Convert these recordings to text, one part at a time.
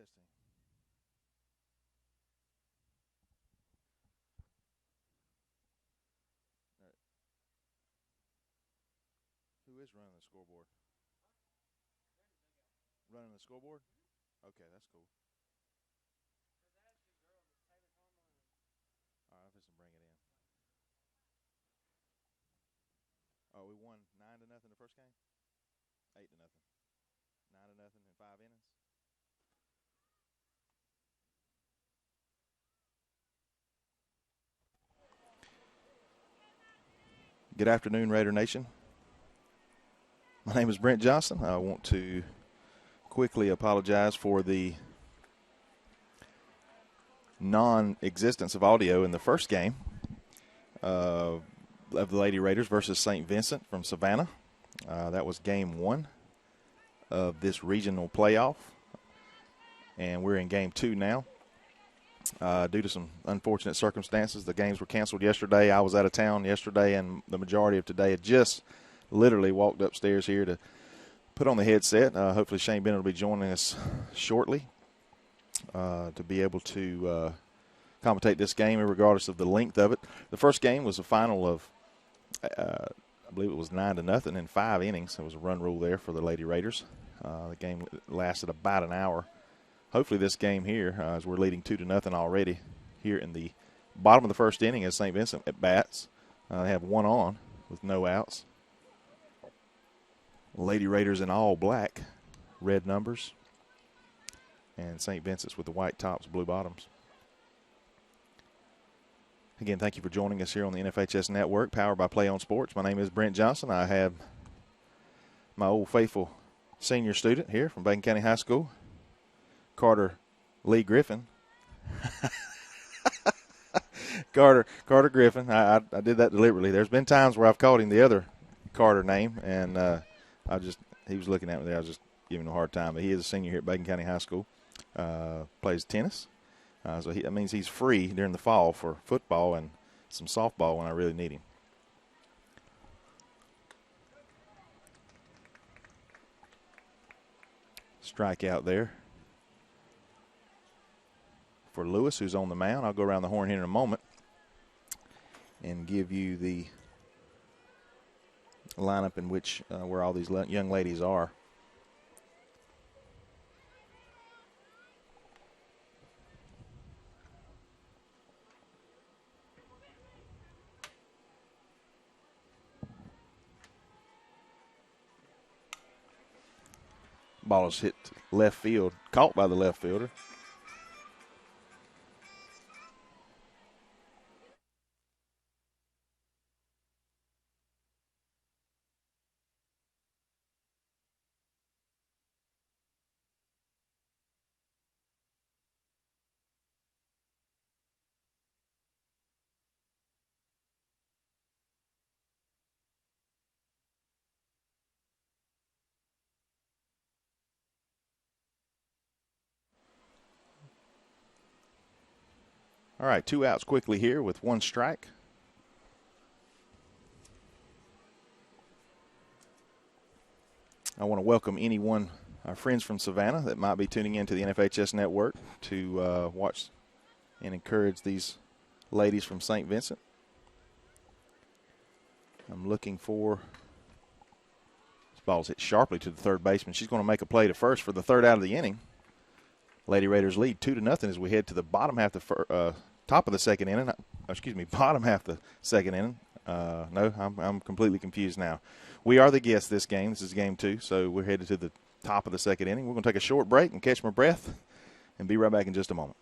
Testing. All right. Who is running the scoreboard? Running the scoreboard? Okay, that's cool. All right, I'm just bring it in. Oh, we won 9-0 the first game. 8-0. 9-0 in 5 innings. Good afternoon, Raider Nation. My name is Brent Johnson. I want to quickly apologize for the non-existence of audio in the first game of the Lady Raiders versus St. Vincent from Savannah. That was game 1 of this regional playoff, and we're in game 2 now. Due to some unfortunate circumstances, the games were canceled yesterday. I was out of town yesterday, and the majority of today had just literally walked upstairs here to put on the headset. Hopefully Shane Bennett will be joining us shortly to be able to commentate this game regardless of the length of it. The first game was a final of, I believe it was 9-0 in 5 innings. There was a run rule there for the Lady Raiders. The game lasted about an hour. Hopefully this game here, as we're leading 2-0 already here in the bottom of the first inning as St. Vincent at bats. They have one on with no outs. Lady Raiders in all black, red numbers, and St. Vincent's with the white tops, blue bottoms. Again, thank you for joining us here on the NFHS Network, powered by Play on Sports. My name is Brent Johnson. I have my old faithful senior student here from Bacon County High School, Carter Lee Griffin. Carter Griffin. I did that deliberately. There's been times where I've called him the other Carter name, and he was looking at me there. I was just giving him a hard time. But he is a senior here at Bacon County High School. Plays tennis. So that means he's free during the fall for football and some softball when I really need him. Strikeout there for Lewis, who's on the mound. I'll go around the horn here in a moment and give you the lineup in which where all these young ladies are. Ball is hit left field, caught by the left fielder. All right, 2 outs quickly here with 1 strike. I want to welcome anyone, our friends from Savannah, that might be tuning into the NFHS Network to watch and encourage these ladies from St. Vincent. I'm looking for – this ball's hit sharply to the third baseman. She's going to make a play to first for the third out of the inning. Lady Raiders lead 2-0 as we head to the bottom half top of the second inning. Bottom half the second inning. No, I'm completely confused now. We are the guests this game. This is game 2, so we're headed to the top of the second inning. We're going to take a short break and catch my breath and be right back in just a moment.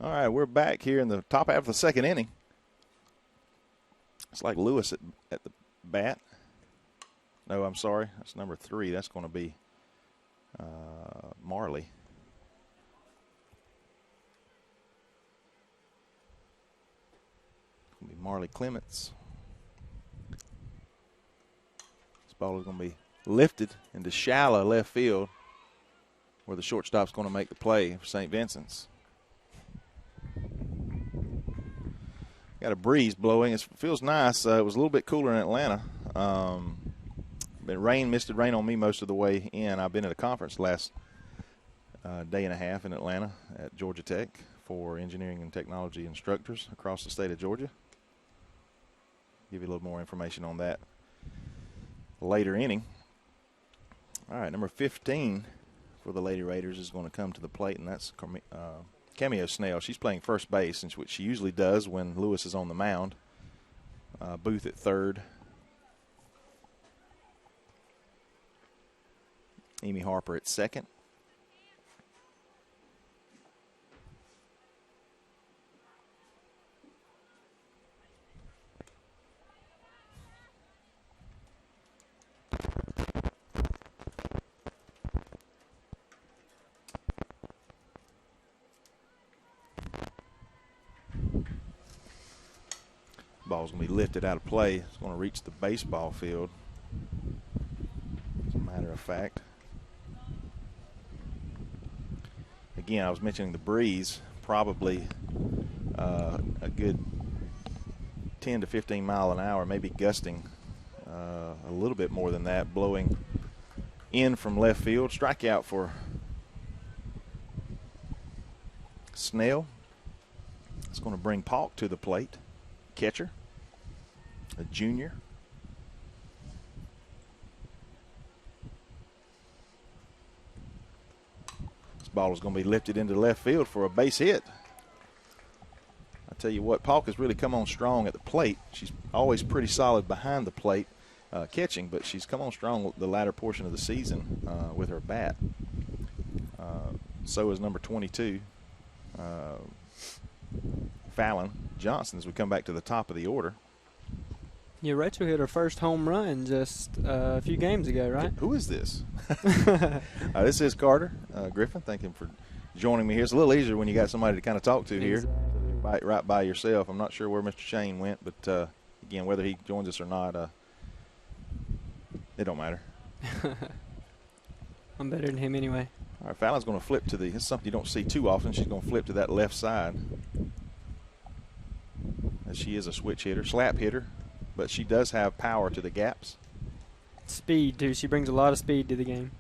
All right, we're back here in the top half of the second inning. It's like Lewis at the bat. No, I'm sorry. That's number 3. That's going to be Marley. It's going to be Marley Clements. This ball is going to be lifted into shallow left field where the shortstop's going to make the play for St. Vincent's. Got a breeze blowing. It feels nice. It was a little bit cooler in Atlanta. Been misted rain on me most of the way in. I've been at a conference last day and a half in Atlanta at Georgia Tech for engineering and technology instructors across the state of Georgia. Give you a little more information on that later inning. All right, number 15 for the Lady Raiders is going to come to the plate, and that's Cameo Snell. She's playing first base, which she usually does when Lewis is on the mound. Booth at third. Amy Harper at second. Ball's going to be lifted out of play. It's going to reach the baseball field, as a matter of fact. Again, I was mentioning the breeze, probably a good 10 to 15 mile an hour, maybe gusting a little bit more than that, blowing in from left field. Strikeout for Snell. It's going to bring Paulk to the plate, catcher, a junior. This ball is going to be lifted into left field for a base hit. I tell you what, Paulk has really come on strong at the plate. She's always pretty solid behind the plate catching, but she's come on strong the latter portion of the season with her bat. So is number 22, Fallon Johnson, as we come back to the top of the order. Yeah, Rachel hit her first home run just a few games ago, right? Who is this? This is Carter Griffin. Thank him for joining me here. It's a little easier when you got somebody to kind of talk to here, right by yourself. I'm not sure where Mr. Shane went, but again, whether he joins us or not, it don't matter. I'm better than him anyway. All right, Fallon's going to flip to this is something you don't see too often. She's going to flip to that left side. As she is a switch hitter, slap hitter, but she does have power to the gaps. Speed, too. She brings a lot of speed to the game.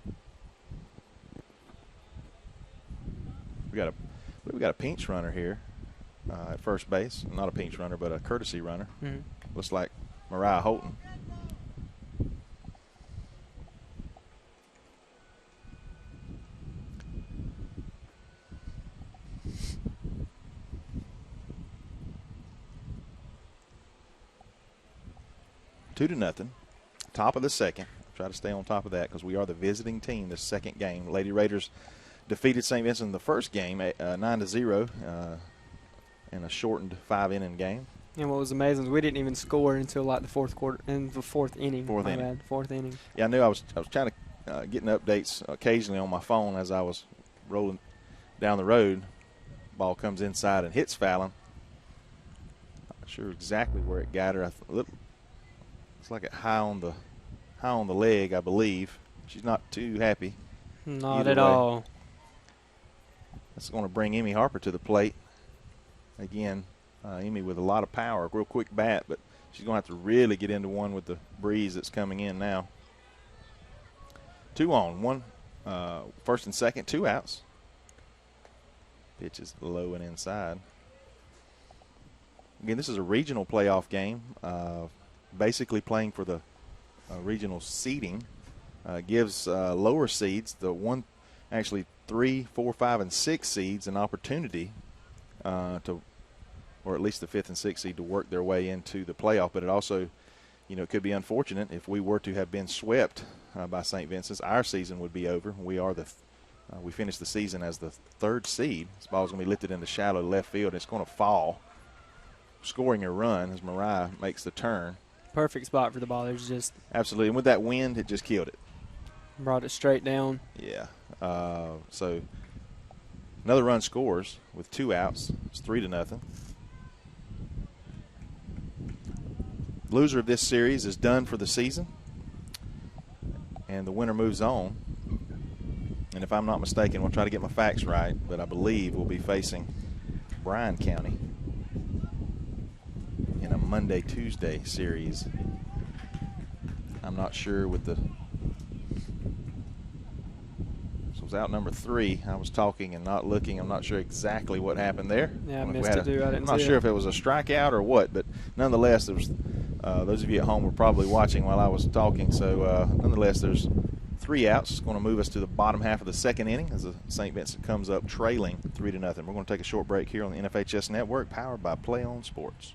We got a pinch runner here at first base. Not a pinch runner, but a courtesy runner. Mm-hmm. Looks like Mariah Holton. Two to nothing. Top of the second. Try to stay on top of that because we are the visiting team this second game. Lady Raiders defeated St. Vincent in the first game 9-0 in a shortened 5-inning game. And what was amazing is we didn't even score until like the fourth inning. Fourth inning. Yeah, I knew I was trying to getting updates occasionally on my phone as I was rolling down the road. Ball comes inside and hits Fallon. Not sure exactly where it got her. It's like it high on the leg, I believe. She's not too happy. Not at all. That's going to bring Emmy Harper to the plate. Again, Emmy with a lot of power, real quick bat, but she's going to have to really get into one with the breeze that's coming in now. 2 on, 1, first and second, 2 outs. Pitch is low and inside. Again, this is a regional playoff game. Basically playing for the regional seeding. Gives lower seeds, the 3, 4, 5, and 6 seeds, an opportunity or at least the 5th and 6th seed to work their way into the playoff. But it also, it could be unfortunate if we were to have been swept by St. Vincent's. Our season would be over. We are the We finished the season as the 3rd seed. This ball is going to be lifted into shallow left field. It's going to fall, scoring a run as Mariah makes the turn. Perfect spot for the ball. There's just absolutely, and with that wind, it just killed it. Brought it straight down. Yeah. So another run scores with 2 outs. It's 3-0. Loser of this series is done for the season, and the winner moves on. And if I'm not mistaken, we'll try to get my facts right, but I believe we'll be facing Bryan County in a Monday-Tuesday series. I'm not sure with the – so it was out number 3. I was talking and not looking. I'm not sure exactly what happened there. Yeah, I missed it too. I'm not sure if it was a strikeout or what, but nonetheless, there was those of you at home were probably watching while I was talking. So nonetheless, there's 3 outs. It's going to move us to the bottom half of the 2nd inning as the St. Vincent comes up trailing 3-0. We're going to take a short break here on the NFHS Network, powered by Play On Sports.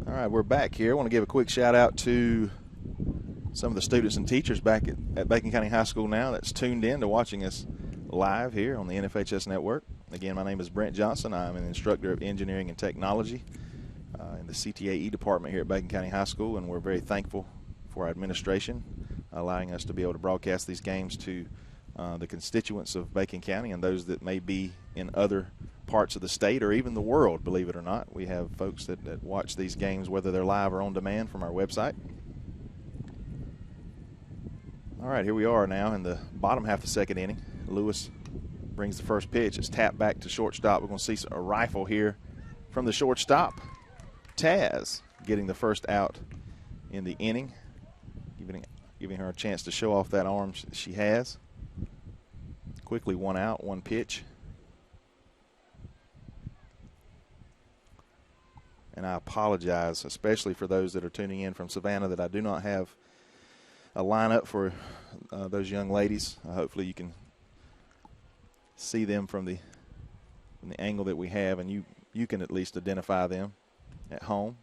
All right, we're back here. I want to give a quick shout out to some of the students and teachers back at Bacon County High School now that's tuned in to watching us live here on the NFHS Network. Again, my name is Brent Johnson. I'm an instructor of engineering and technology in the CTAE department here at Bacon County High School, and we're very thankful for our administration allowing us to be able to broadcast these games to the constituents of Bacon County and those that may be in other parts of the state or even the world, believe it or not. We have folks that watch these games, whether they're live or on demand, from our website. All right, here we are now in the bottom half of the 2nd inning. Lewis brings the first pitch. It's tapped back to shortstop. We're going to see a rifle here from the shortstop. Taz getting the first out in the inning, giving her a chance to show off that arm she has. Quickly 1 out, 1 pitch. And I apologize, especially for those that are tuning in from Savannah, that I do not have a lineup for those young ladies. Hopefully you can see them from the angle that we have, and you can at least identify them at home.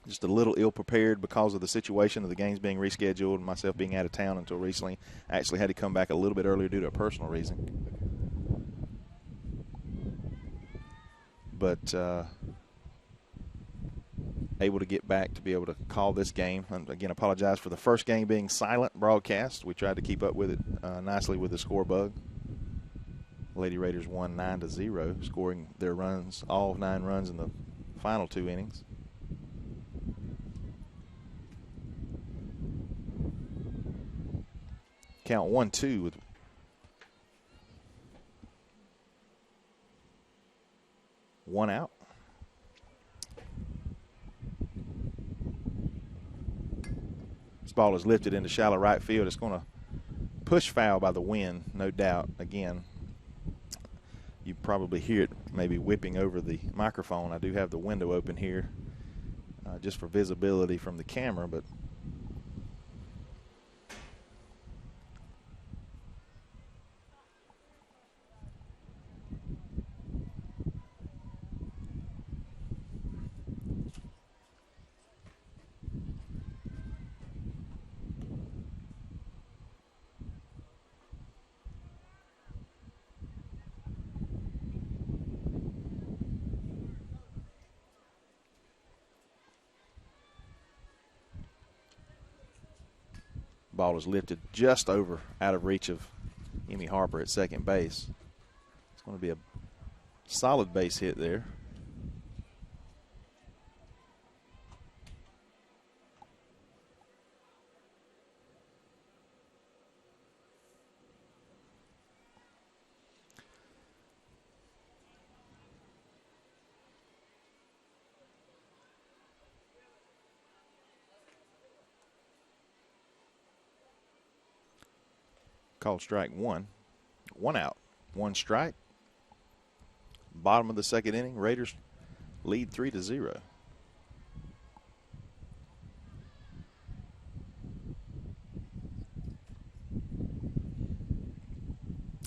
Just a little ill-prepared because of the situation of the games being rescheduled and myself being out of town until recently. I actually had to come back a little bit earlier due to a personal reason. But able to get back to be able to call this game. And again, apologize for the first game being silent broadcast. We tried to keep up with it nicely with the score bug. Lady Raiders won 9-0, scoring their runs, all 9 runs in the final 2 innings. Count 1-2 with one out. This ball is lifted into shallow right field. It's going to push foul by the wind, no doubt. Again, you probably hear it maybe whipping over the microphone. I do have the window open here just for visibility from the camera, but ball is lifted just over out of reach of Emmy Harper at second base. It's going to be a solid base hit there. called strike one. 1 out, 1 strike. Bottom of the second inning, Raiders lead 3-0.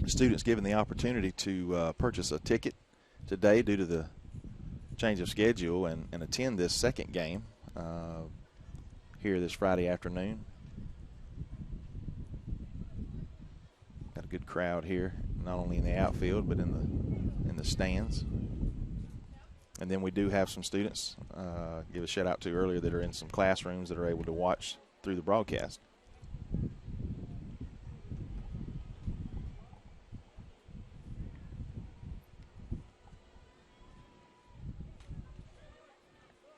Students given the opportunity to purchase a ticket today due to the change of schedule and attend this second game here this Friday afternoon. Got a good crowd here, not only in the outfield but in the stands. And then we do have some students, give a shout out to earlier, that are in some classrooms that are able to watch through the broadcast.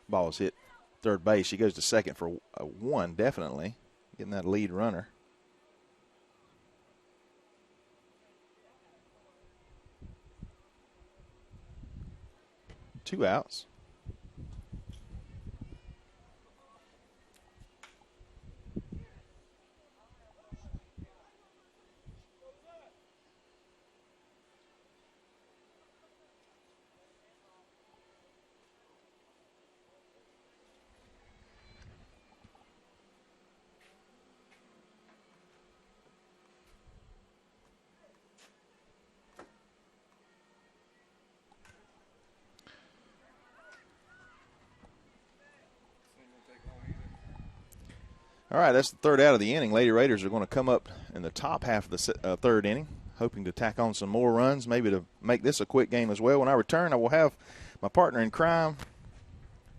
Ball is hit third base. She goes to second for 1, definitely. Getting that lead runner. Two outs. All right, that's the third out of the inning. Lady Raiders are going to come up in the top half of the third inning, hoping to tack on some more runs, maybe to make this a quick game as well. When I return, I will have my partner in crime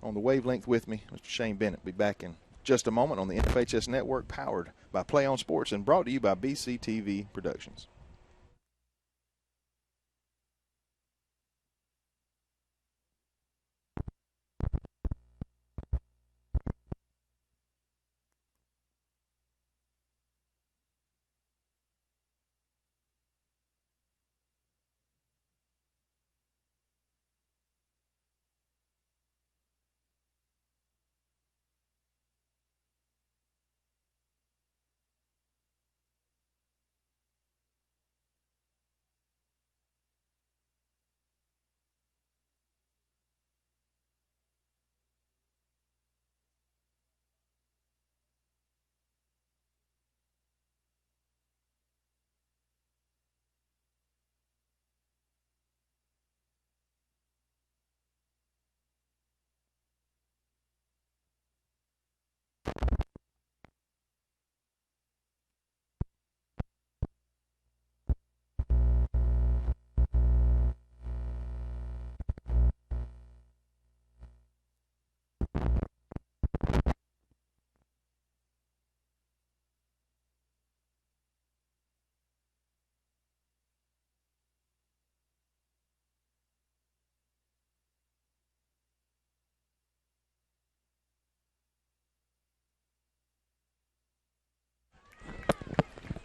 on the wavelength with me, Mr. Shane Bennett. Be back in just a moment on the FHS Network, powered by Play On Sports and brought to you by BCTV Productions.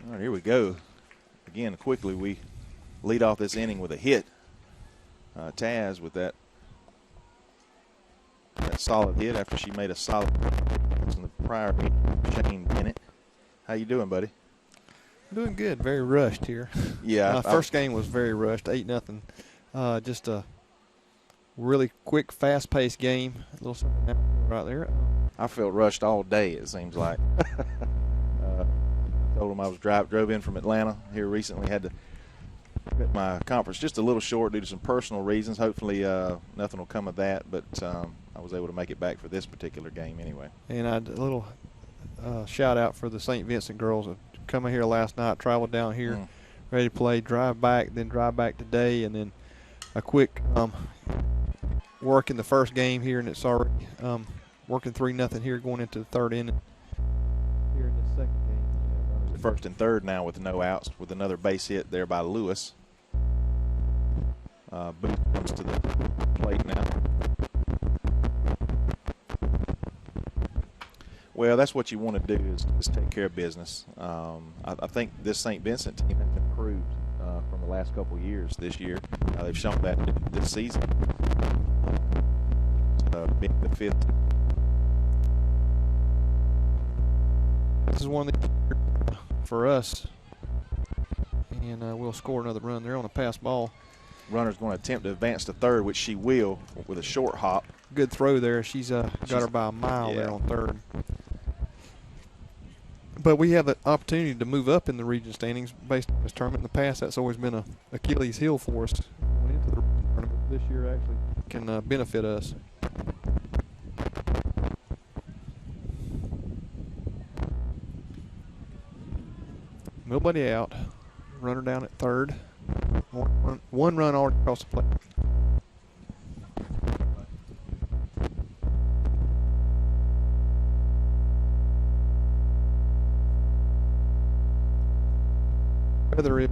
All right, here we go. Again, quickly, we lead off this inning with a hit. Taz with that solid hit after she made a solid in the prior meeting. Shane Bennett. How you doing, buddy? Doing good. Very rushed here. Yeah. First game was very rushed, 8-0. Just a really quick, fast-paced game. A little something right there. I felt rushed all day, it seems like. Told them I was drove in from Atlanta here recently. Had to cut my conference just a little short due to some personal reasons. Hopefully nothing will come of that, but I was able to make it back for this particular game anyway. And a little shout out for the St. Vincent girls. Coming here last night, traveled down here, ready to play, drive back today, and then a quick work in the first game here, and it's already working 3-0 here going into the third inning here in the second game. First and third now with no outs, with another base hit there by Lewis. Booth comes to the plate now. Well, that's what you want to do is take care of business. I think this St. Vincent team has improved from the last couple of years this year. They've shown that this season. Being the fifth. This is one of the for us. and we'll score another run. They're on a pass ball. Runner's going to attempt to advance to third, which she will with a short hop. Good throw there. She's got her by a mile there on third. But we have the opportunity to move up in the region standings based on this tournament. In the past, that's always been a Achilles heel for us. Going into the tournament this year actually can benefit us. Nobody out. Runner down at third. One run already across the plate. Whether it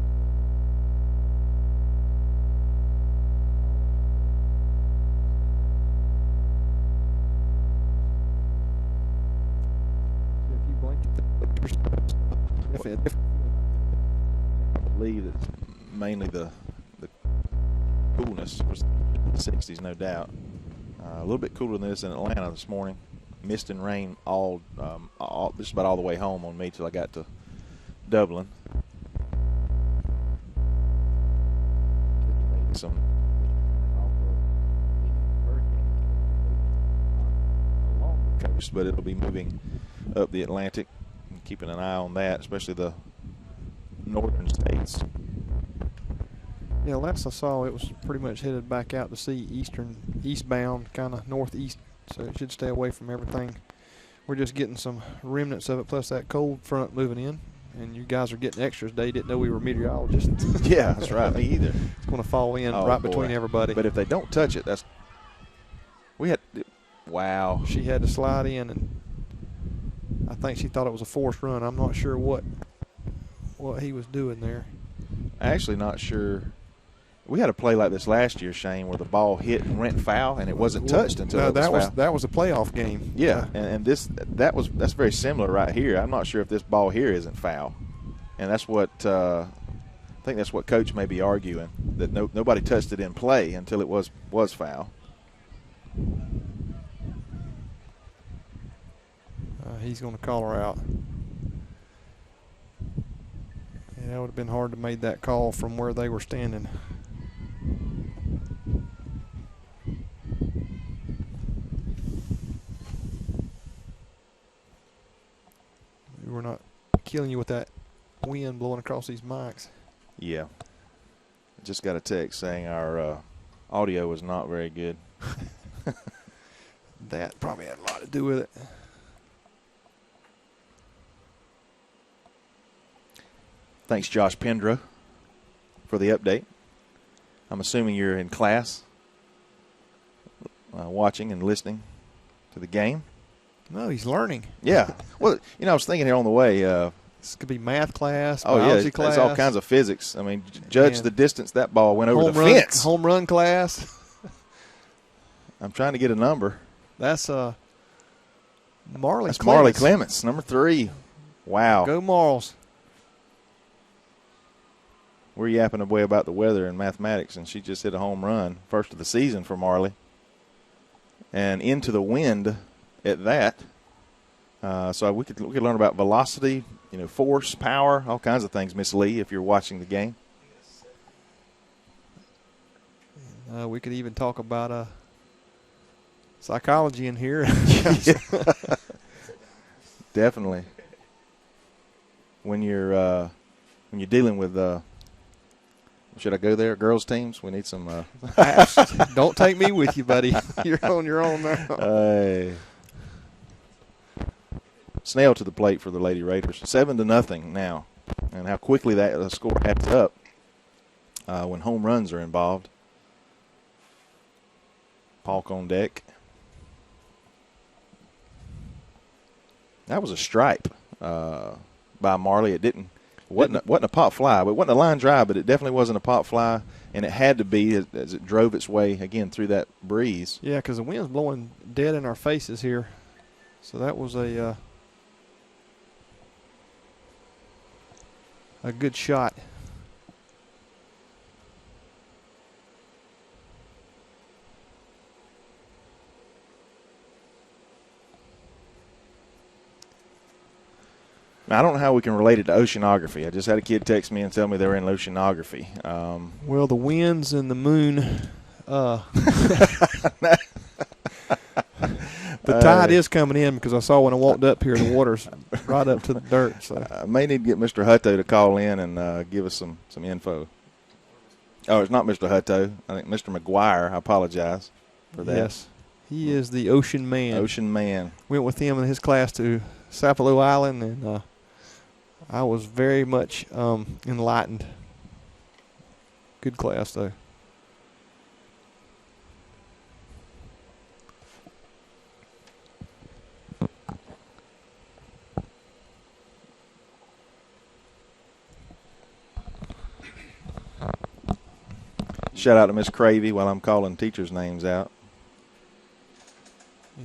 I believe it's mainly the coolness was the 60s, no doubt. A little bit cooler than this in Atlanta this morning. Mist and rain all just about all the way home on me till I got to Dublin. Some along the coast, but it'll be moving up the Atlantic. And keeping an eye on that, especially the northern states. Yeah, last I saw, it was pretty much headed back out to sea eastbound, kind of northeast, so it should stay away from everything. We're just getting some remnants of it, plus that cold front moving in, and you guys are getting extras today. Didn't know we were meteorologists. Yeah, that's right. Me either. It's going to fall in between everybody. But if they don't touch it, wow. She had to slide in, and I think she thought it was a forced run. I'm not sure what he was doing there. Actually, not sure. We had a play like this last year, Shane, where the ball hit and went foul, and it wasn't touched until it was foul. That was a playoff game. Yeah, and that's very similar right here. I'm not sure if this ball here isn't foul, and that's what I think. That's what Coach may be arguing, that nobody touched it in play until it was foul. He's going to call her out. Yeah, it would have been hard to make that call from where they were standing. We're not killing you with that wind blowing across these mics. Yeah. I just got a text saying our audio was not very good. That probably had a lot to do with it. Thanks, Josh Pendra, for the update. I'm assuming you're in class watching and listening to the game. No, he's learning. Yeah. Well, I was thinking here on the way. This could be math class, biology class. It's all kinds of physics. I mean, judge the distance that ball went over the fence. Home run class. I'm trying to get a number. That's Marley Clements. Marley Clements, number 3. Wow. Go Marls. We're yapping away about the weather and mathematics, and she just hit a home run, first of the season for Marley. And into the wind at that. So we could learn about velocity, force, power, all kinds of things, Miss Lee, if you're watching the game. We could even talk about psychology in here. Definitely. When you're dealing with should I go there? Girls teams? We need some. Don't take me with you, buddy. You're on your own now. Snail to the plate for the Lady Raiders. 7-0 now, and how quickly that score adds up when home runs are involved. Palk on deck. That was a stripe by Marley. It wasn't a pop fly. It wasn't a line drive, but it definitely wasn't a pop fly, and it had to be as it drove its way again through that breeze. Yeah, because the wind's blowing dead in our faces here, so that was a good shot. Now, I don't know how we can relate it to oceanography. I just had a kid text me and tell me they were in oceanography. Well, the winds and the moon. The tide is coming in because I saw when I walked up here, the water's right up to the dirt. So I may need to get Mr. Hutto to call in and give us some info. Oh, it's not Mr. Hutto. I think Mr. McGuire. I apologize for that. Yes, he is the ocean man. Ocean man. Went with him in his class to Sapelo Island, and I was very much enlightened. Good class, though. Shout out to Miss Cravey while I'm calling teachers' names out.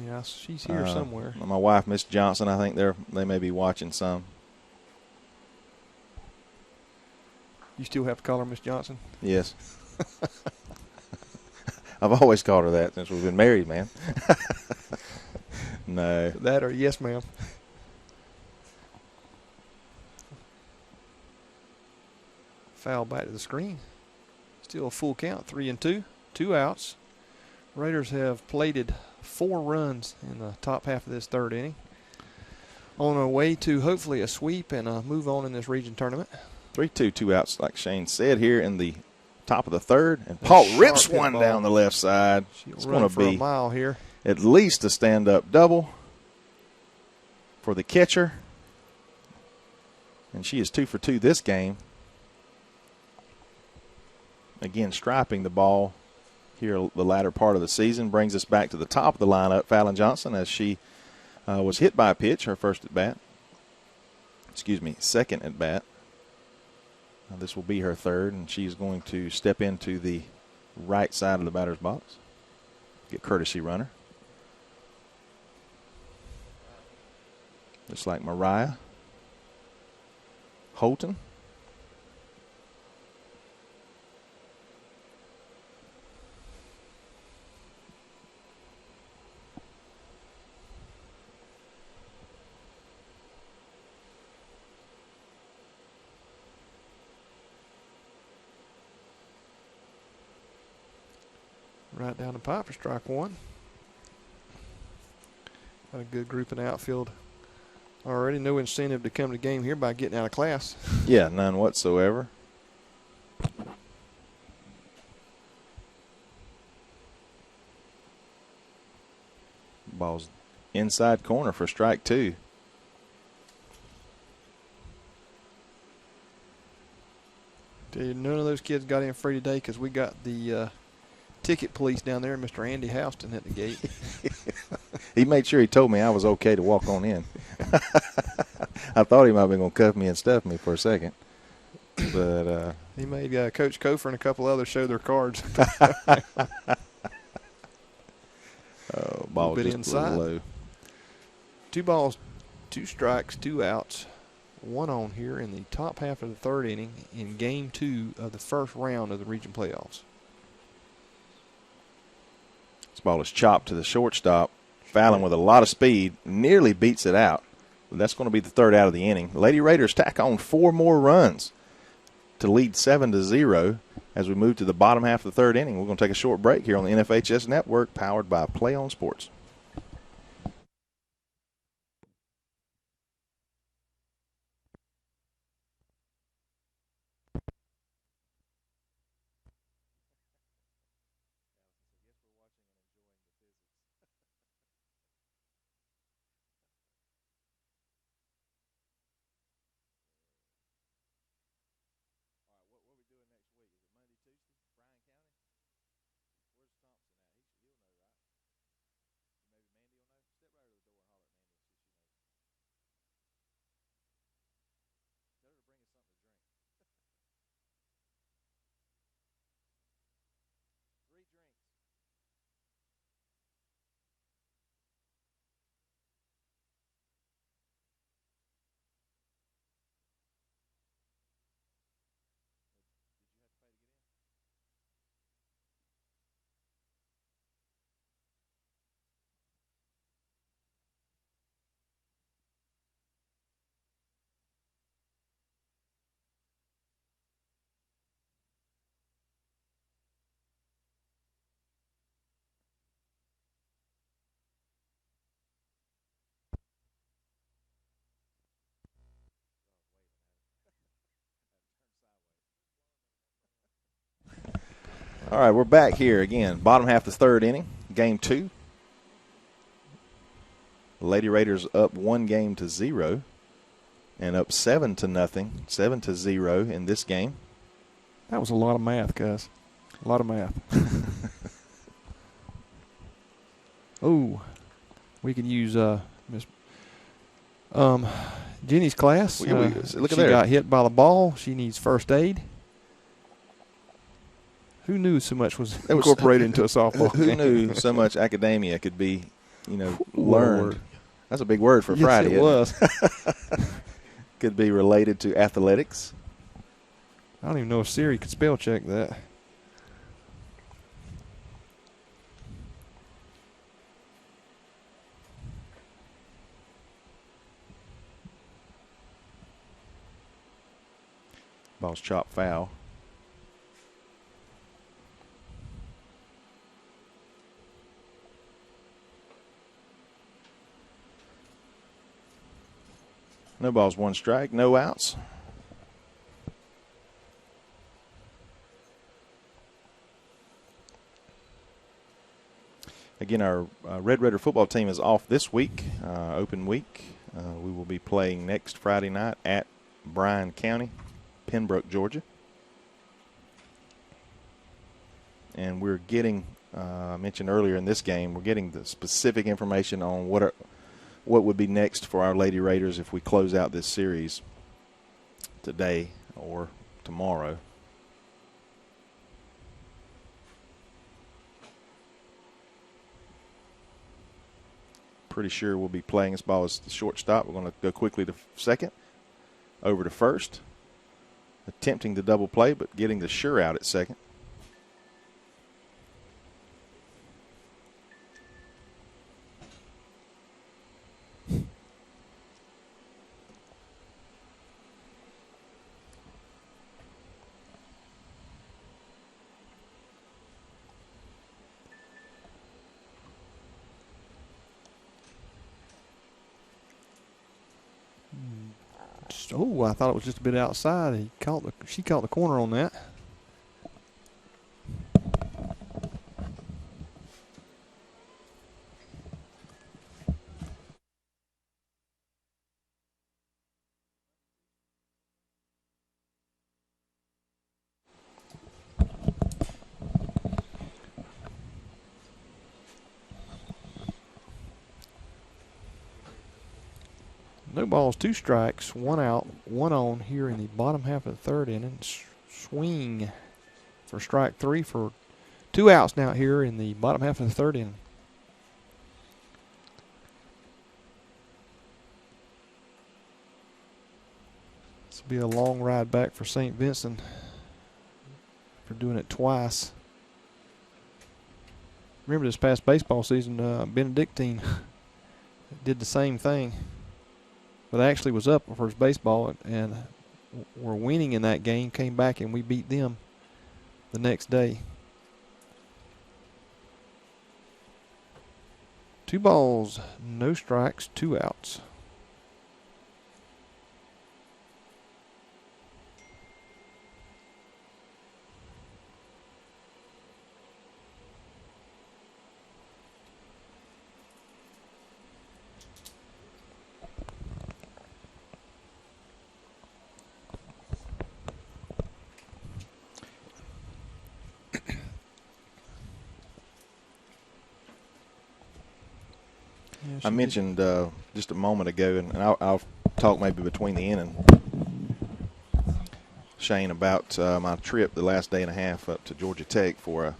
Yeah, she's here somewhere. My wife, Miss Johnson, I think they may be watching some. You still have to call her Miss Johnson? Yes. I've always called her that since we've been married, man. No. That or yes, ma'am. Foul back to the screen. Still a full count, 3-2, 2 outs. Raiders have plated 4 runs in the top half of this third inning. On our way to hopefully a sweep and a move on in this region tournament. 3-2, 2 outs, like Shane said, here in the top of the third. And Paul rips one down the left side. It's going to be a mile here. At least a stand-up double for the catcher. And she is 2 for 2 this game. Again, striping the ball here the latter part of the season. Brings us back to the top of the lineup, Fallon Johnson, as she was hit by a pitch, her first at bat. Second at bat. This will be her third, and she's going to step into the right side of the batter's box. Get courtesy runner. Just like Mariah Holton. Right down the pipe for strike one. Got a good group in the outfield already. No incentive to come to the game here by getting out of class. Yeah, none whatsoever. Ball's inside corner for strike two. Tell you, none of those kids got in free today because we got the ticket police down there, Mr. Andy Houston, at the gate. He made sure he told me I was okay to walk on in. I thought he might have been going to cuff me and stuff me for a second. But he made Coach Kofer and a couple others show their cards. Ball just inside. low. 2 balls, 2 strikes, 2 outs. 1 on here in the top half of the third inning in game 2 of the first round of the region playoffs. This ball is chopped to the shortstop. Fallon with a lot of speed nearly beats it out. That's going to be the third out of the inning. The Lady Raiders tack on 4 more runs to lead 7-0 as we move to the bottom half of the third inning. We're going to take a short break here on the NFHS Network, powered by Play On Sports. All right, we're back here again. Bottom half of the third inning, game 2. The Lady Raiders up 1-0 and up 7-0, 7-0 in this game. That was a lot of math, guys. A lot of math. Oh, we could use Miss Jenny's class. Look at she there. Got hit by the ball. She needs first aid. Who knew so much was incorporated into a softball Who game? knew so much academia could be, learned? Word. That's a big word for Yes, Friday. it was. Could be related to athletics. I don't even know if Siri could spell check that. Ball's chopped foul. No balls, 1 strike, no outs. Again, our Red Raider football team is off this week, open week. We will be playing next Friday night at Bryan County, Pembroke, Georgia. And we're getting, I mentioned earlier in this game, we're getting the specific information on what would be next for our Lady Raiders if we close out this series today or tomorrow. Pretty sure we'll be playing this ball as the shortstop. We're going to go quickly to second, over to first, attempting the double play, but getting the sure out at second. Oh, I thought it was just a bit outside. She caught the corner on that. No balls, 2 strikes, 1 out, 1 on here in the bottom half of the third inning. Swing for strike 3 for 2 outs now here in the bottom half of the third inning. This will be a long ride back for St. Vincent for doing it twice. Remember this past baseball season, Benedictine did the same thing. But actually was up for his baseball and were winning in that game, came back and we beat them the next day. 2 balls, no strikes, 2 outs. I mentioned just a moment ago, and I'll talk maybe between the inning, Shane, about my trip the last day and a half up to Georgia Tech for a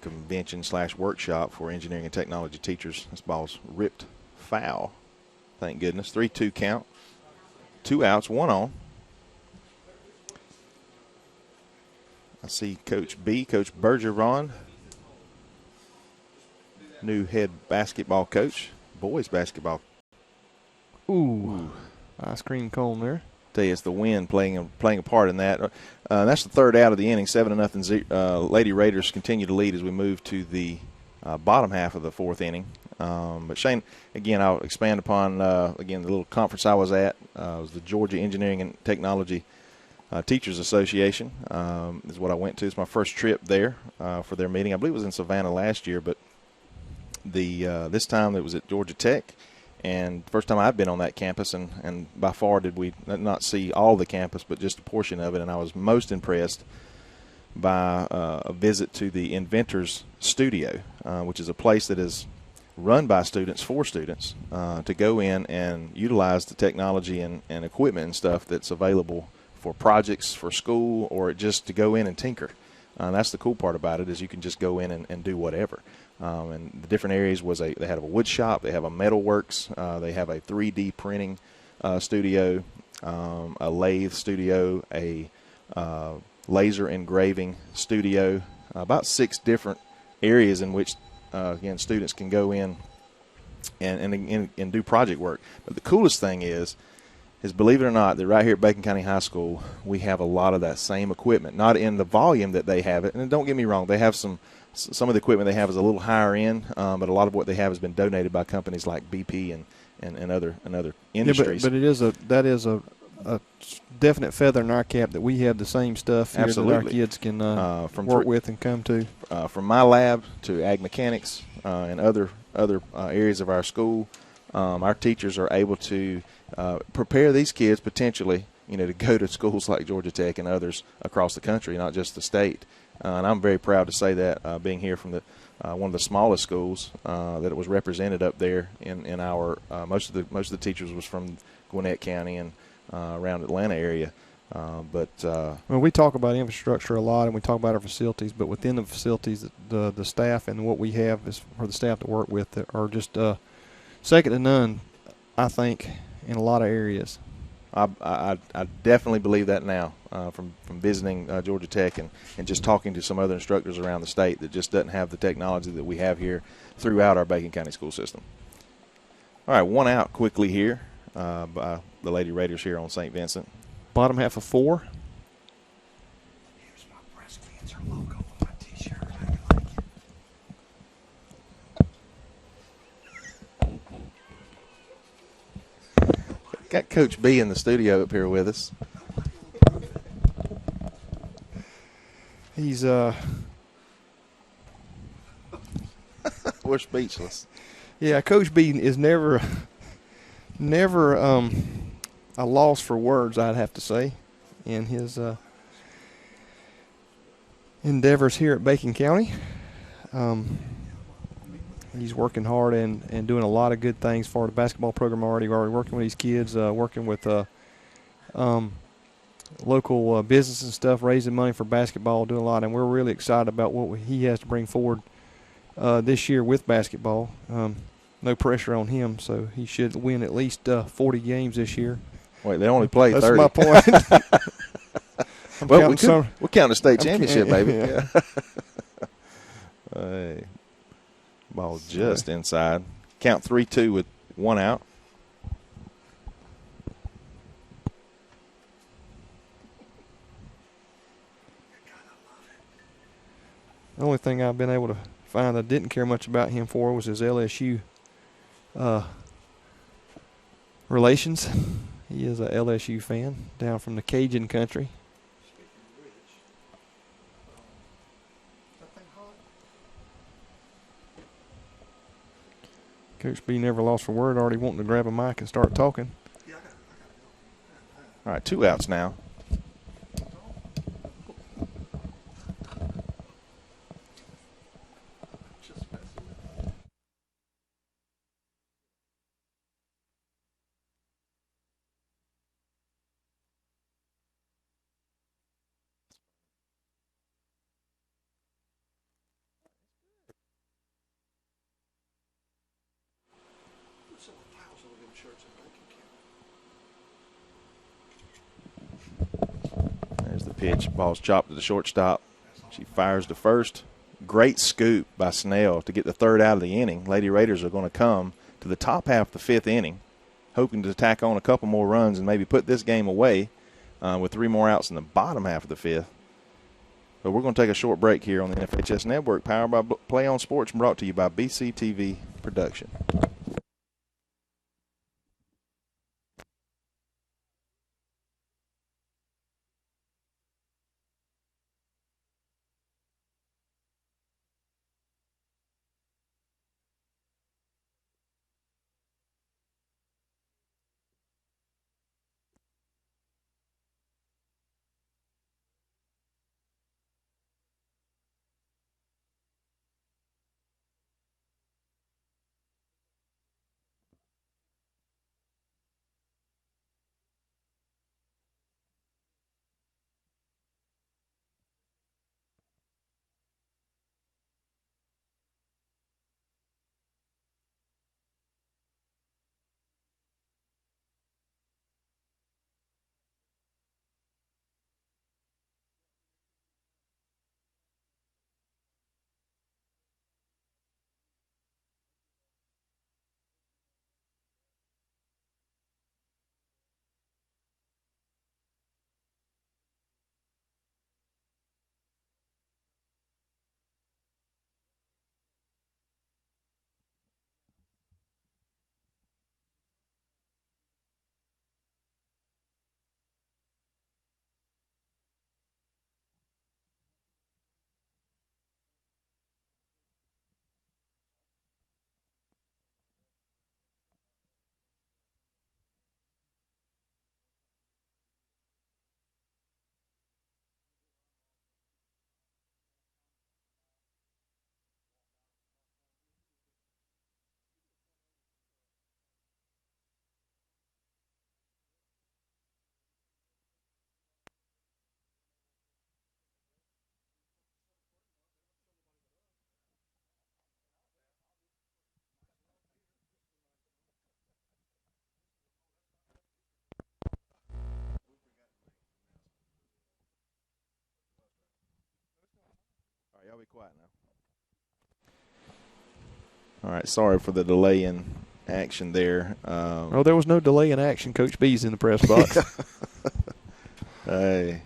convention/workshop for engineering and technology teachers. This ball's ripped foul, thank goodness. 3-2 count, 2 outs, 1 on. I see Coach Bergeron, new head basketball coach, boys basketball. Ooh. Ice cream cone there. Tell you, it's the wind playing a part in that. That's the 3rd out of the inning, 7-0. Lady Raiders continue to lead as we move to the bottom half of the 4th inning. But Shane, again, I'll expand upon again the little conference I was at. It was the Georgia Engineering and Technology Teachers Association is what I went to. It's my first trip there for their meeting. I believe it was in Savannah last year, but this time it was at Georgia Tech. And first time I've been on that campus, and by far did we not see all the campus, but just a portion of it. And I was most impressed by a visit to the Inventors Studio, which is a place that is run by students for students to go in and utilize the technology and equipment and stuff that's available for projects for school, or just to go in and tinker. That's the cool part about it, is you can just go in and do whatever. And the different areas was they have a wood shop, they have a metal works, they have a 3D printing studio, a lathe studio, a laser engraving studio, about 6 different areas in which, again, students can go in and do project work. But the coolest thing is believe it or not, that right here at Bacon County High School, we have a lot of that same equipment, not in the volume that they have it. And don't get me wrong, they have some of the equipment they have is a little higher end, but a lot of what they have has been donated by companies like BP and other industries. Yeah, but that is a definite feather in our cap that we have the same stuff here that our kids can work with and come to. From my lab to ag mechanics and other areas of our school, our teachers are able to prepare these kids potentially, to go to schools like Georgia Tech and others across the country, not just the state. And I'm very proud to say that, being here from one of the smallest schools, that it was represented up there in our most of the teachers was from Gwinnett County and around Atlanta area. Well, we talk about infrastructure a lot, and we talk about our facilities, but within the facilities, the staff and what we have is for the staff to work with that are just second to none, I think, in a lot of areas. I definitely believe that now, from visiting Georgia Tech and just talking to some other instructors around the state that just doesn't have the technology that we have here throughout our Bacon County school system. All right, one out quickly here by the Lady Raiders here on St. Vincent. Bottom half of 4. Here's my breast cancer logo on my T-shirt. How you like it? Got Coach B in the studio up here with us. He's we're speechless. Yeah, Coach B is never a loss for words, I'd have to say, in his endeavors here at Bacon County. He's working hard and doing a lot of good things for the basketball program already working with these kids, working with local businesses and stuff, raising money for basketball, doing a lot. And we're really excited about what he has to bring forward this year with basketball. No pressure on him, so he should win at least 40 games this year. Wait, they only play 30. That's my point. Well, we'll count the state championship, baby. Yeah. Hey. Ball just inside. Count 3-2 with 1 out. The only thing I've been able to find I didn't care much about him for was his LSU relations. He is a LSU fan down from the Cajun country. Coach B never lost for word, already wanting to grab a mic and start talking. All right, 2 outs now. There's the pitch. Ball's chopped to the shortstop. She fires to first. Great scoop by Snell to get the 3rd out of the inning. Lady Raiders are going to come to the top half of the 5th inning, hoping to tack on a couple more runs and maybe put this game away with 3 more outs in the bottom half of the 5th. But we're going to take a short break here on the NFHS Network, powered by Play on Sports, and brought to you by BCTV Production. right, y'all be quiet now. All right, sorry for the delay in action there. There was no delay in action. Coach B's in the press box. Hey.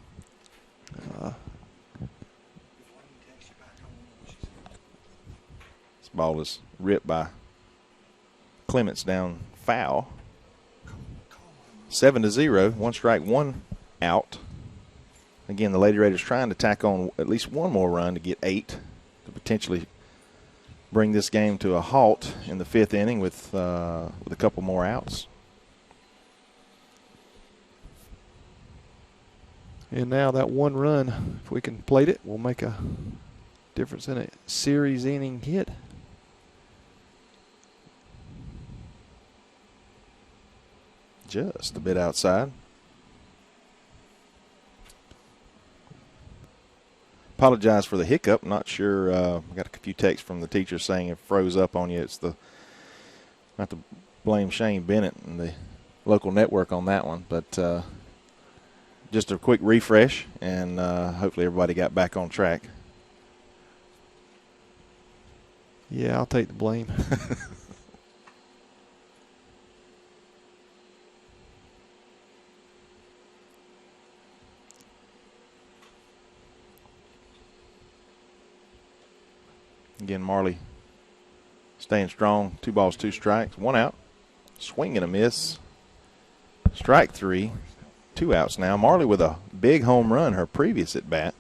This ball is ripped by Clements down foul. 7-0, 1 strike, 1 out. Again, the Lady Raiders trying to tack on at least one more run to get 8 to potentially bring this game to a halt in the 5th inning with a couple more outs. And now that one run, if we can plate it, will make a difference in a series inning hit. Just a bit outside. Apologize for the hiccup. Not sure. I got a few texts from the teacher saying it froze up on you. It's not to blame Shane Bennett and the local network on that one, but just a quick refresh, and hopefully everybody got back on track. Yeah, I'll take the blame. Again, Marley staying strong. 2 balls, 2 strikes, 1 out. Swing and a miss. Strike 3. 2 outs now. Marley with a big home run her previous at bat.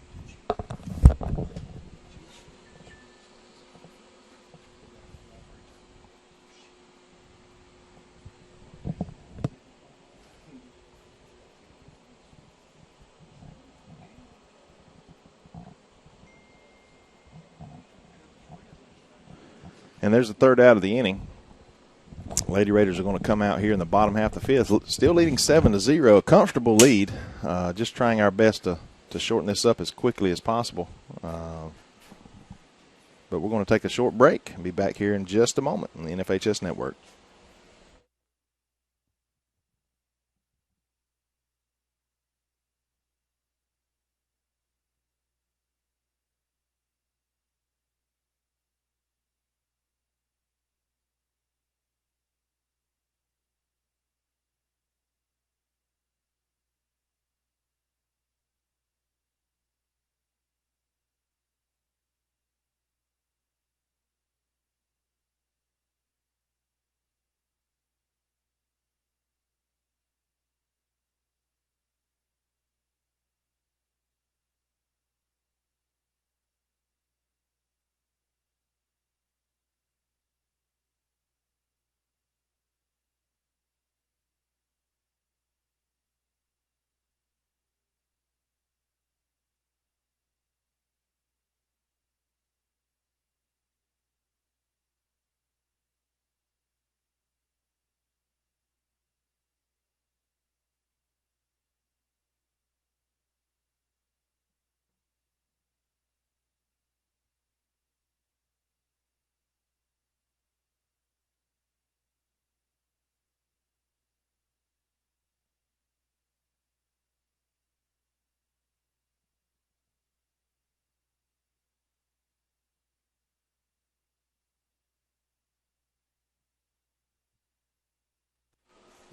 And there's the 3rd out of the inning. Lady Raiders are going to come out here in the bottom half of the 5th, still leading 7-0, a comfortable lead. Just trying our best to shorten this up as quickly as possible. But we're going to take a short break and be back here in just a moment on the NFHS Network.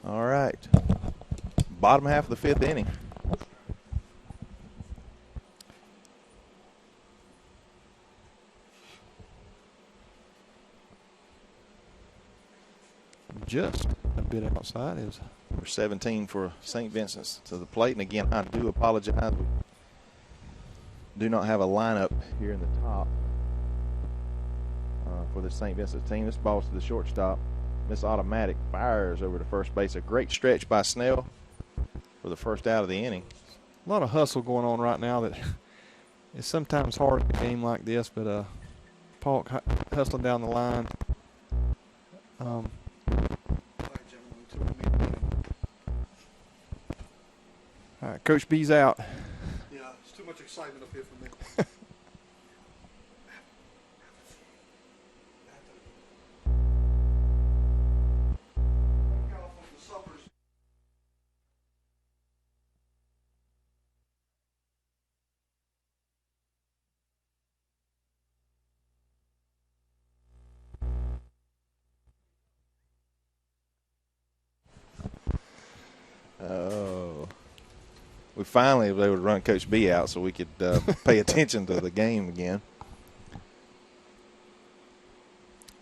All right. Bottom half of the 5th inning. Just a bit outside is. Number 17 for St. Vincent's to the plate. And again, I do apologize. We do not have a lineup here in the top for the St. Vincent's team. This ball's to the shortstop. Miss Automatic fires over to first base. A great stretch by Snell for the 1st out of the inning. A lot of hustle going on right now that it's sometimes hard in a game like this, but Paul hustling down the line. All right, Coach B's out. Yeah, it's too much excitement up here for me. finally was able to run Coach B out so we could pay attention to the game again.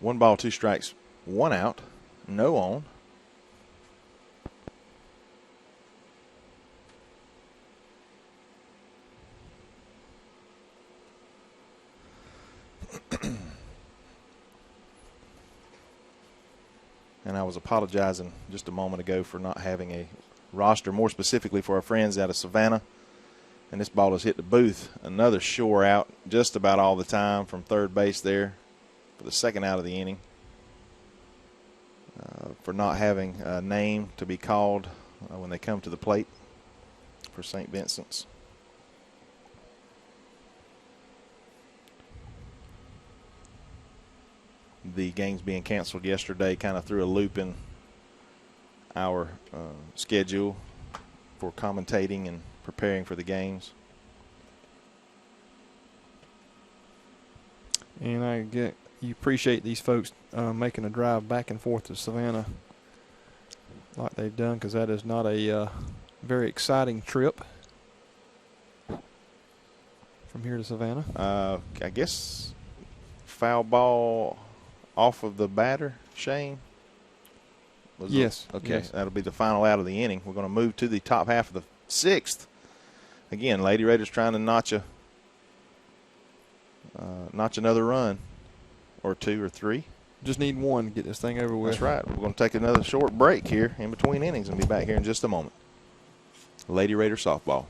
1 ball, 2 strikes, 1 out, no on. And I was apologizing just a moment ago for not having a roster, more specifically for our friends out of Savannah. And this ball has hit the booth. Another shore out just about all the time from third base there for the second out of the inning. For not having a name to be called when they come to the plate for St. Vincent's. The games being canceled yesterday kind of threw a loop in our schedule for commentating and preparing for the games. And you appreciate these folks making a drive back and forth to Savannah like they've done, because that is not a very exciting trip from here to Savannah. I guess foul ball off of the batter, Shane? Yes. Okay, yes. That'll be the final out of the inning. We're going to move to the top half of the 6th. Again, Lady Raiders trying to notch another run or 2 or 3. Just need 1 to get this thing over with. That's right. We're going to take another short break here in between innings and be back here in just a moment. Lady Raider softball.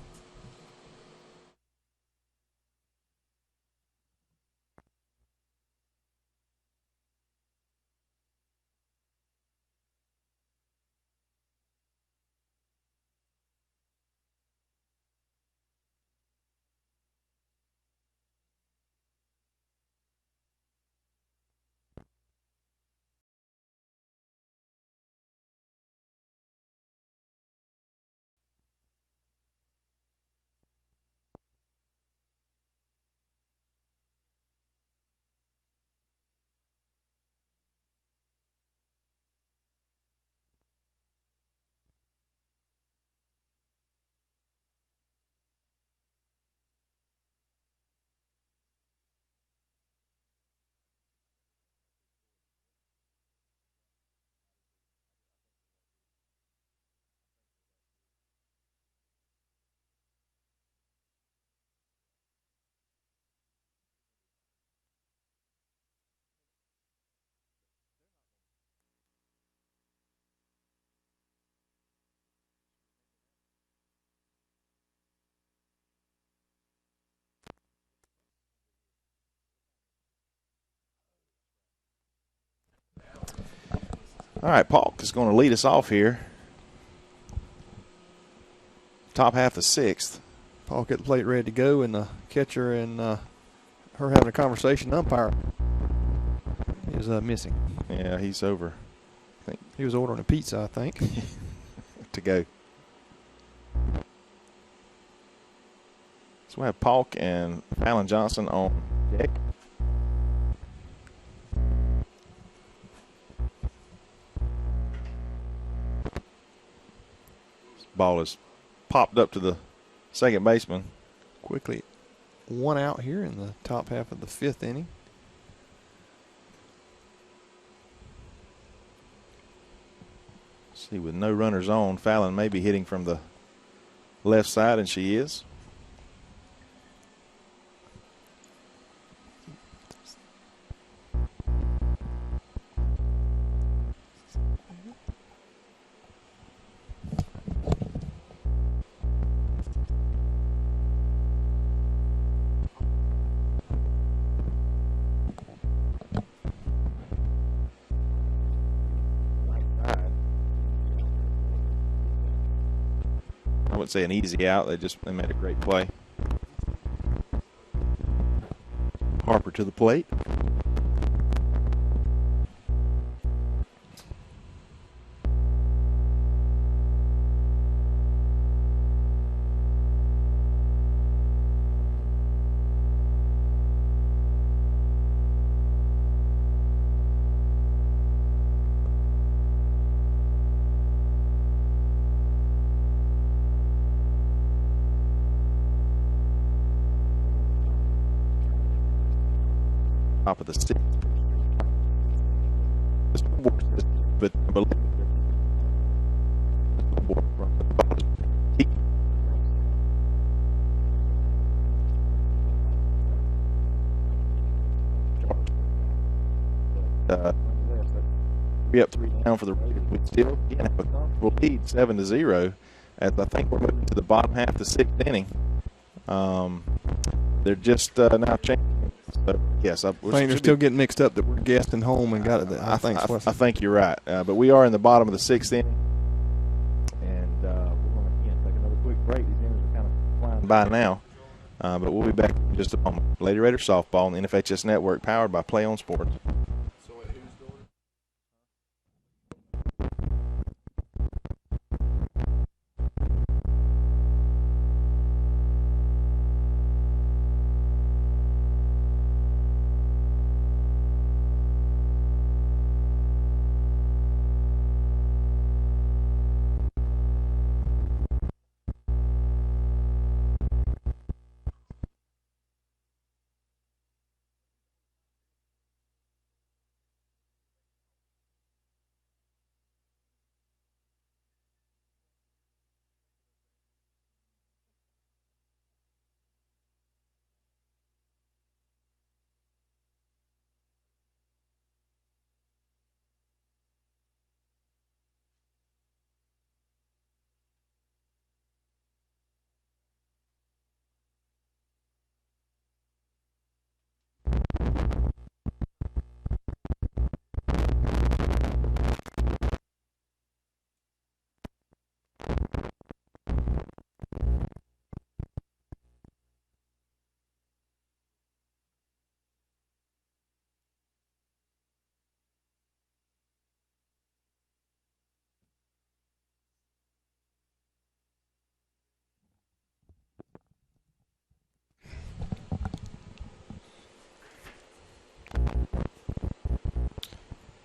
All right, Paul is going to lead us off here. Top half of 6th. Paul got the plate ready to go, and the catcher and her having a conversation. Umpire is missing. Yeah, he's over. I think he was ordering a pizza, I think. to go. So we have Paulk and Alan Johnson on deck. Ball is popped up to the second baseman. Quickly, 1 out here in the top half of the 5th inning. See, with no runners on, Fallon may be hitting from the left side, and she is. I wouldn't say an easy out. They made a great play. Harper to the plate. top of the sixth. The scoreboard says, but I believe the scoreboard from the ball is be up 3 down for the Raiders. We still can have a comfortable lead, 7-0, as I think we're moving to the bottom half of the sixth inning. They're just now changing. So, yes, I think they're still getting mixed up that we're guesting home and got it. I think you're right. But we are in the bottom of the sixth inning, and we're going to again take another quick break. These innings are kind of flying by now, but we'll be back in just a moment. Lady Raider softball on the NFHS Network, powered by Play On Sports.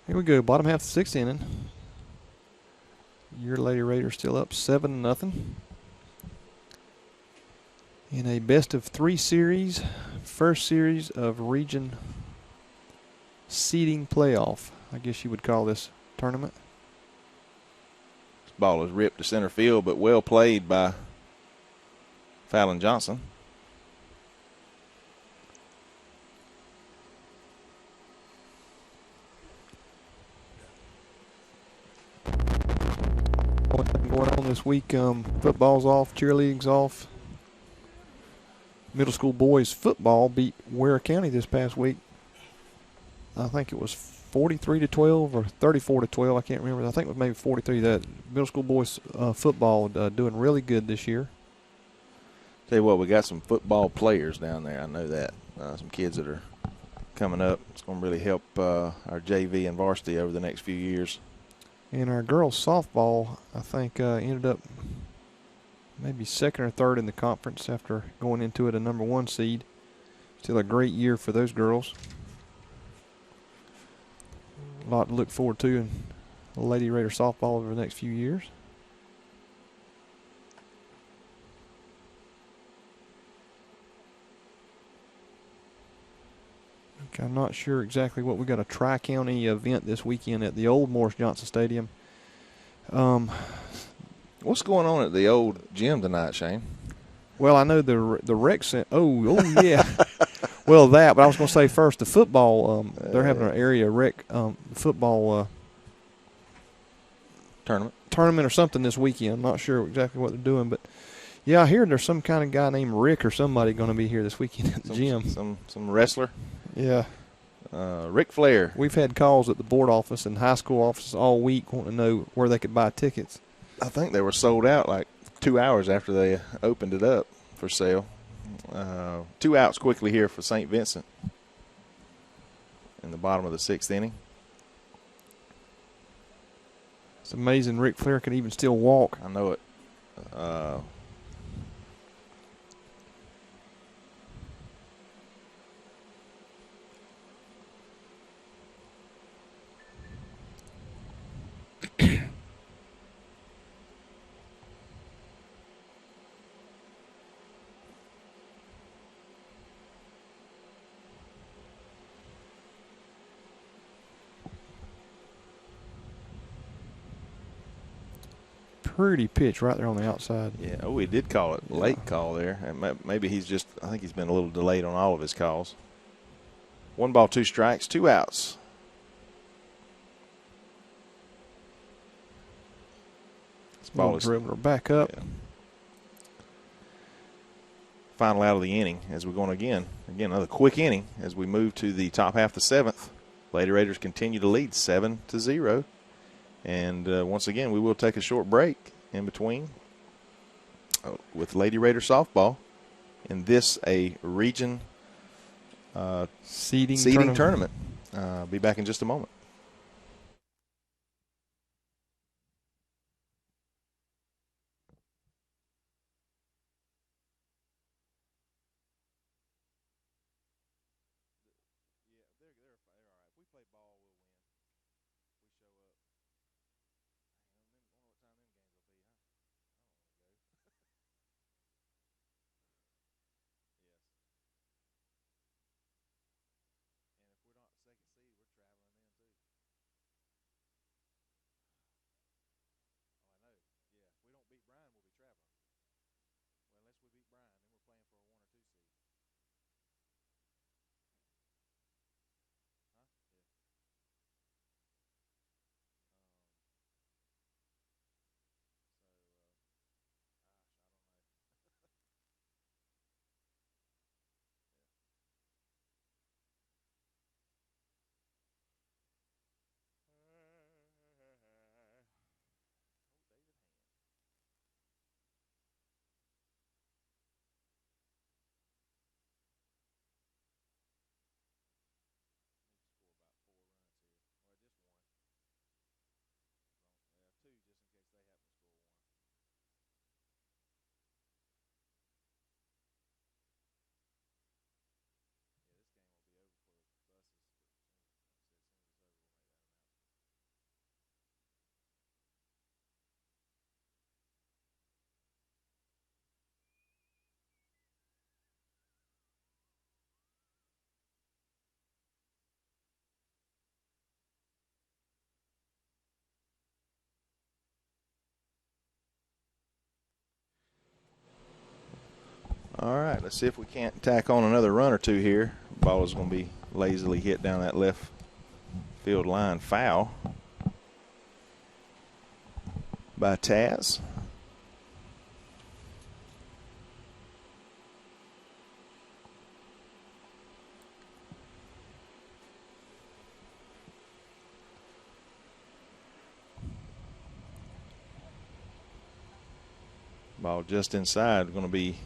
Here we go, bottom half of the sixth inning. Your Lady Raiders still up 7-0. In a best-of-3 series, first series of region seeding playoff, I guess you would call this tournament. This ball is ripped to center field, but well played by Fallon Johnson. Going on this week, football's off, cheerleading's off. Middle school boys football beat Ware County this past week. I think it was 43-12 or 34-12. I can't remember. I think it was maybe 43. That middle school boys football doing really good this year. Tell you what, we got some football players down there. I know that. Some kids that are coming up. It's going to really help our JV and varsity over the next few years. And our girls softball, I think, ended up maybe second or third in the conference after going into it a number 1 seed. Still a great year for those girls. A lot to look forward to in Lady Raider softball over the next few years. I'm not sure exactly what we got. A tri-county event this weekend at the old Morris Johnson Stadium. What's going on at the old gym tonight, Shane? Well, I know the rec center. Oh yeah. Well, that. But I was going to say first the football. They're having an area rec football tournament or something this weekend. I'm not sure exactly what they're doing, but yeah, I hear there's some kind of guy named Rick or somebody going to be here this weekend at the gym. Some wrestler. Yeah. Ric Flair. We've had calls at the board office and high school offices all week wanting to know where they could buy tickets. I think they were sold out like 2 hours after they opened it up for sale. 2 outs quickly here for St. Vincent in the bottom of the sixth inning. It's amazing Ric Flair can even still walk. I know it. pretty pitch right there on the outside. Yeah. Oh, he did call it late call there. And maybe I think he's been a little delayed on all of his calls. 1 ball, 2 strikes, 2 outs. This ball is dribbler back up. Yeah. Final out of the inning as we're going again, another quick inning as we move to the top half of the 7th. Lady Raiders continue to lead 7-0. And once again, we will take a short break in between with Lady Raider softball. In this, a region seeding tournament. Be back in just a moment. All right, let's see if we can't tack on another run or two here. Ball is going to be lazily hit down that left field line, foul by Taz. Ball just inside, going to be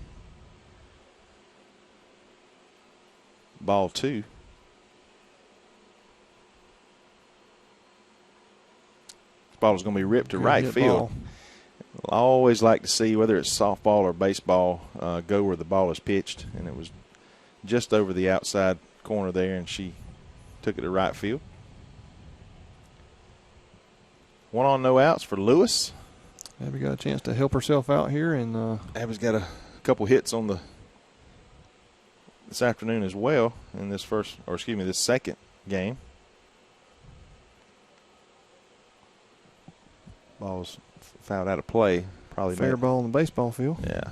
ball 2. This ball is going to be ripped to right field. I always like to see whether it's softball or baseball go where the ball is pitched, and it was just over the outside corner there, and she took it to right field. 1 on, no outs for Lewis. Abby got a chance to help herself out here, and Abby's got a couple hits on this afternoon as well in this this second game. Ball's fouled out of play. Probably fair ball in the baseball field. Yeah.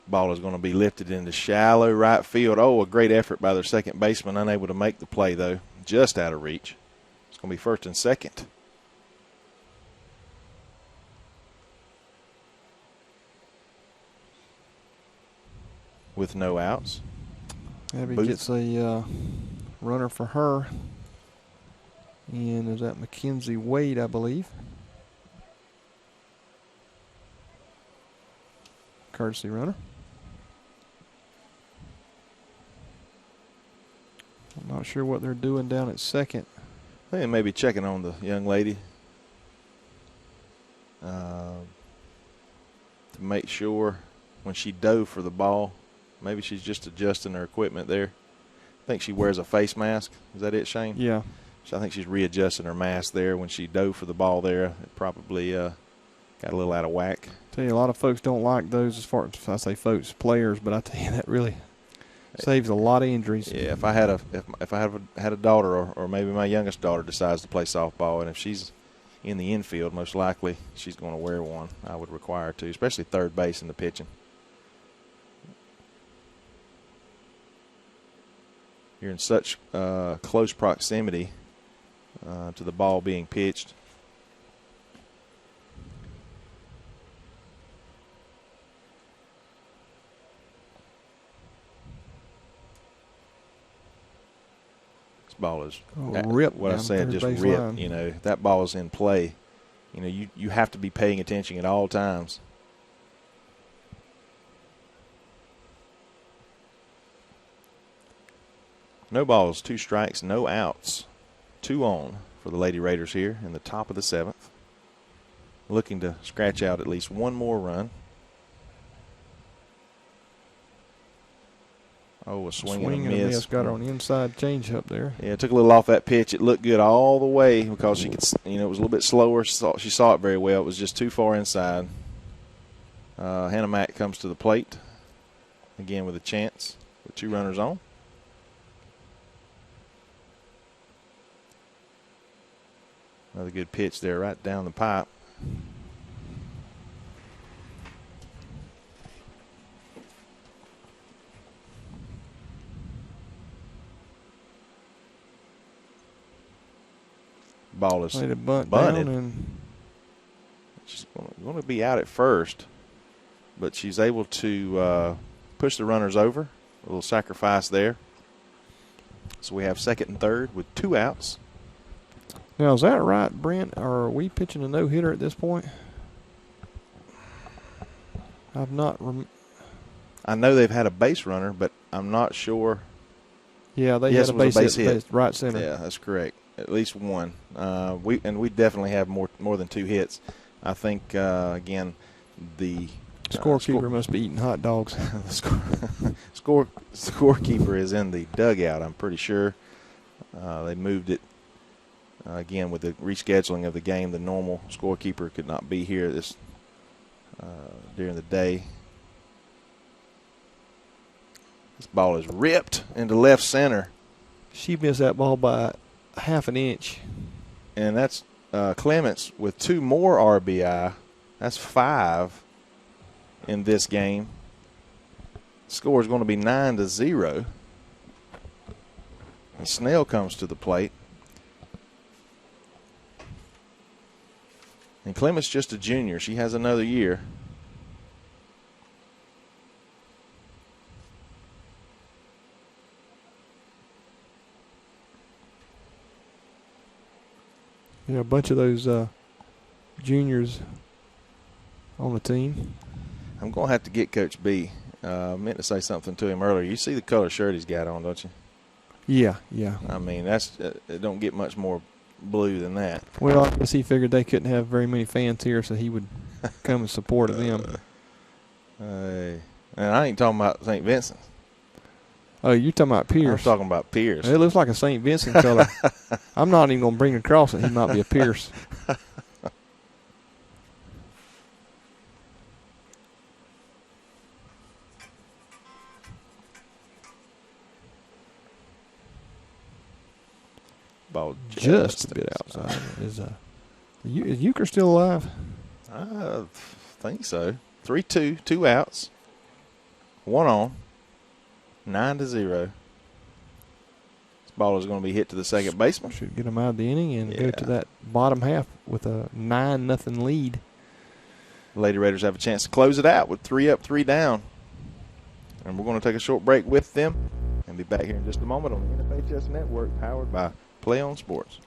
Ball is going to be lifted into shallow right field. Oh, a great effort by their second baseman. Unable to make the play, though. Just out of reach. It's going to be first and second. With no outs. Abby gets a runner for her. And is that Mackenzie Wade, I believe. Courtesy runner. I'm not sure what they're doing down at second. I think they may be checking on the young lady to make sure when she dove for the ball. Maybe she's just adjusting her equipment there. I think she wears a face mask. Is that it, Shane? Yeah. So I think she's readjusting her mask there when she dove for the ball there. It probably got a little out of whack Tell you, a lot of folks don't like those. As far as I say, folks, players, but I tell you that really saves a lot of injuries. Yeah, if I had a daughter, or maybe my youngest daughter decides to play softball, and if she's in the infield, most likely she's going to wear one. I would require her to, especially third base in the pitching. You're in such close proximity to the ball being pitched. Ball is ripped. What I said, just ripped. Line. You know, that ball is in play. You know, you have to be paying attention at all times. No balls, 2 strikes, no outs. 2 on for the Lady Raiders here in the top of the 7th. Looking to scratch out at least one more run. Oh, a swing and a miss. Got her on the inside change up there. Yeah, it took a little off that pitch. It looked good all the way because she could, you know, it was a little bit slower. She saw it very well. It was just too far inside. Hannah Mack comes to the plate again with a chance with 2 runners on. Another good pitch there right down the pipe. Ball is bunted. And She's going to be out at first, but she's able to push the runners over. A little sacrifice there. So we have second and third with 2 outs. Now, is that right, Brent? Or are we pitching a no-hitter at this point? I've not. I know they've had a base runner, but I'm not sure. Yeah, they had a base hit. Right center. Yeah, that's correct. At least one. We definitely have more than 2 hits. I think again the scorekeeper must be eating hot dogs. the scorekeeper is in the dugout. I'm pretty sure they moved it again with the rescheduling of the game. The normal scorekeeper could not be here during the day. This ball is ripped into left center. She missed that ball by half an inch. And that's Clements with 2 more RBI. That's 5 in this game. Score is going to be 9-0. And Snell comes to the plate. And Clements just a junior. She has another year. Yeah, a bunch of those juniors on the team. I'm going to have to get Coach B. I meant to say something to him earlier. You see the color shirt he's got on, don't you? Yeah, yeah. I mean, that's it don't get much more blue than that. Well, I guess he figured they couldn't have very many fans here, so he would come in support of them. And I ain't talking about St. Vincent. Oh, you're talking about Pierce. I'm talking about Pierce. It looks like a St. Vincent color. I'm not even going to bring it across it. He might be a Pierce. Ball just a bit outside. Is Euchre still alive? I think so. 3-2, 2 outs, 1 on, 9-0. This ball is going to be hit to the second baseman. Should get him out of the inning and go to that bottom half with a 9-0 lead. The Lady Raiders have a chance to close it out with 3 up, 3 down. And we're going to take a short break with them and be back here in just a moment on the NFHS Network, powered by Play On Sports.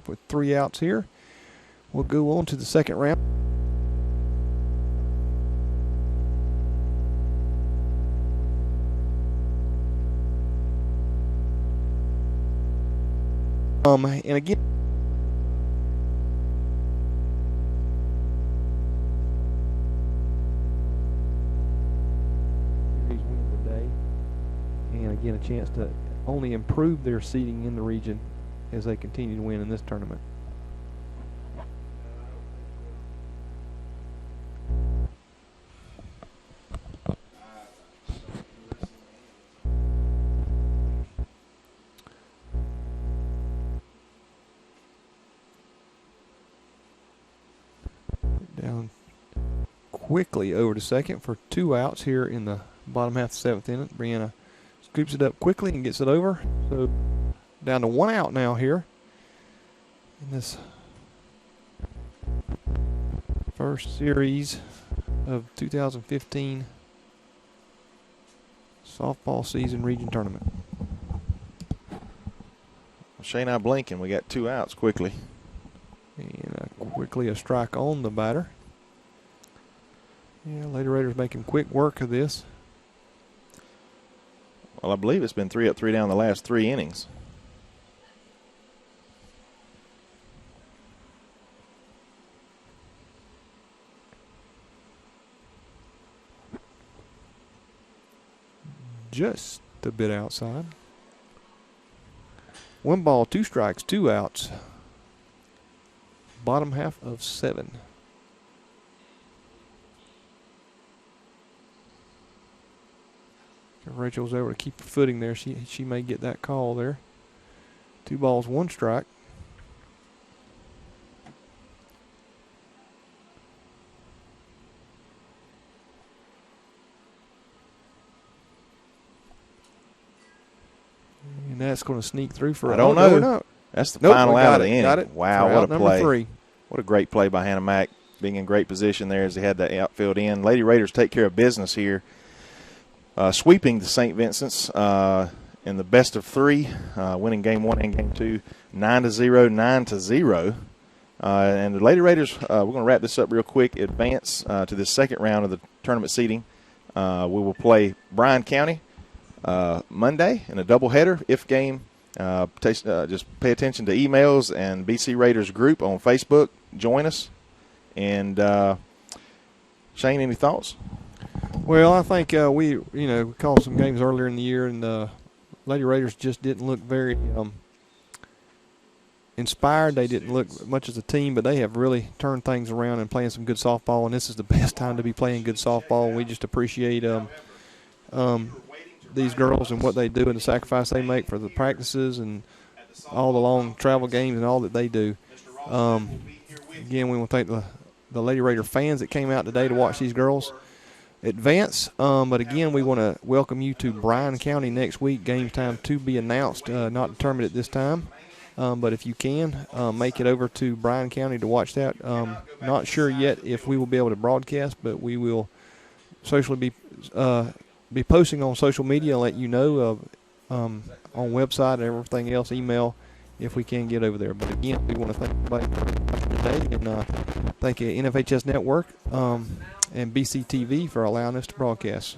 with 3 outs here. We'll go on to the second round. And again, and again a chance to only improve their seeding in the region as they continue to win in this tournament. Down quickly over to second for 2 outs here in the bottom half of the 7th inning. Brianna scoops it up quickly and gets it over. So down to 1 out now here in this first series of 2015 softball season region tournament. Shane, I blinking. We got 2 outs quickly. And quickly a strike on the batter. Yeah, Lady Raiders making quick work of this. Well, I believe it's been 3 up, 3 down the last 3 innings. Just a bit outside. 1 ball, 2 strikes, 2 outs. Bottom half of 7. If Rachel's able to keep her footing there, she may get that call there. 2 balls, 1 strike. And that's going to sneak through for I don't know. No. That's the final out of the inning. Got it. Wow, what a play. 3. What a great play by Hannah Mack, being in great position there as they had the outfield in. Lady Raiders take care of business here, sweeping the St. Vincents in the best of 3, winning game 1 and game 2, 9-0, 9-0. And the Lady Raiders, we're going to wrap this up real quick, advance to the second round of the tournament seeding. We will play Bryan County Monday in a doubleheader, if game. Just pay attention to emails and BC Raiders group on Facebook. Join us. And Shane, any thoughts? Well, I think we called some games earlier in the year, and the Lady Raiders just didn't look very inspired. They didn't look much as a team, but they have really turned things around and playing some good softball. And this is the best time to be playing good softball. We just appreciate these girls and what they do and the sacrifice they make for the practices and all the long travel games and all that they do. Again, we want to thank the Lady Raider fans that came out today to watch these girls advance. But again, we want to welcome you to Bryan County next week. Game time to be announced, not determined at this time. But if you can, make it over to Bryan County to watch that. Not sure yet if we will be able to broadcast, but we will socially be posting on social media and let you know on website and everything else, email, if we can get over there. But again, we want to thank everybody for watching today, and thank you NFHS Network and BCTV for allowing us to broadcast.